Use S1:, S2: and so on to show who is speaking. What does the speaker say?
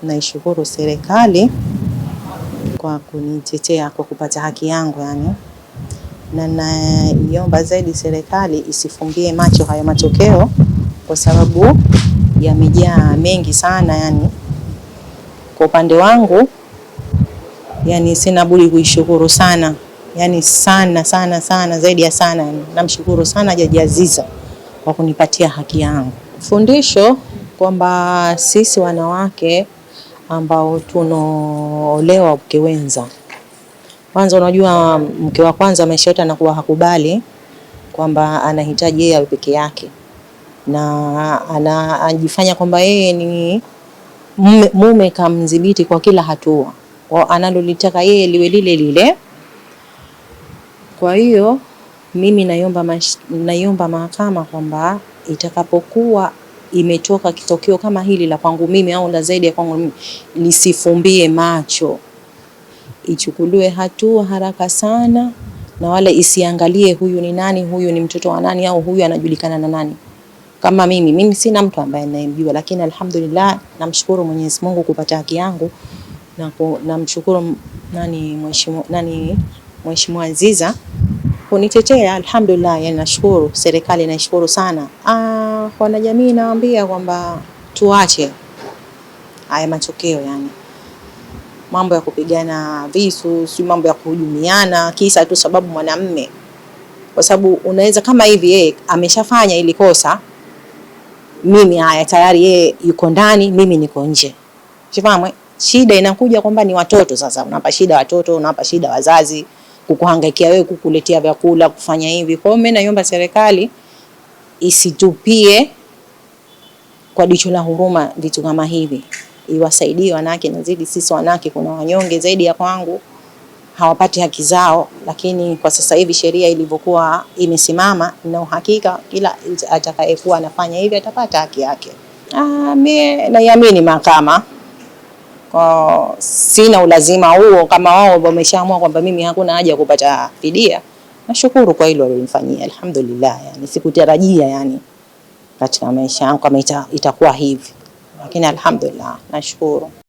S1: naishukuru serikali kwa kunitetea kwa kupata haki yangu yani. Na naiomba zaidi serikali isifumbie macho haya matokeo kwa sababu yamejaa mengi sana yani. Kwa upande wangu yani sina budi kuishukuru sana. Yani sana zaidi ya sana yani. Namshukuru sana Jaji Aziza kwa kunipatia haki yangu. Fundisho kwamba sisi wanawake ambao tunaolewa mke wenza. Kwanza unajua mke wa kwanza maisha yote anakuwa hakubali kwamba anahitaji yeye awe peke yake. Na anajifanya kwamba yeye ni mume kamdhibiti kwa kila hatua. Kwa analolitaka yeye liwe lile lile. Kwa hiyo mimi naiomba mahakama kwamba itakapokuwa imetoka kitokeo kama hili la kwangu mimi au la zaidi ya kwangu mimi, lisifumbie macho. Ichukuliwe hatua haraka sana na wale isiangalie huyu ni nani, huyu ni mtoto wa nani au huyu anajulikana na nani. Kama mimi sina mtu ambaye ninayemjua, lakini alhamdulillah namshukuru Mwenyezi Mungu kupata haki yangu na namshukuru Mheshimiwa Aziza kunitetea. Alhamdulillah, yani nashukuru serikali, naishukuru sana. Wanajamii nawaambia kwamba tuache haya matokeo yani. Mambo ya kupigana visu, si mambo ya kuhujumiana kisa tu sababu mwanamume. Kwa sababu unaweza kama hivi yeye ameshafanya ili kosa, mimi haya tayari yeye yuko ndani, mimi niko nje. Sifahamu shida inakuja kwamba ni watoto sasa. Unapa shida watoto, unapa shida wazazi, kukuhangaikia wewe, kukuletea vyakula, kufanya hivi. Kwa hiyo mimi naomba serikali isitupie kwa jicho la huruma vitu kama hivi. Iwasaidie wanawake, na zaidi sisi wanawake kuna wanyonge zaidi ya kwangu hawapati haki zao, lakini kwa sasa hivi sheria ilivyokuwa imesimama na uhakika kila atakayekuwa anafanya hivi atapata haki yake. Mimi naiamini mahakama. Kwa sina ulazima huo, kama wao wameshaamua kwamba mimi hakuna haja kupata fidia. Nashukuru kwa hilo walilofanyia, alhamdulillah yani. Sikutarajia yani katika maisha yangu kama itakuwa hivi. Lakini alhamdulillah, nashukuru.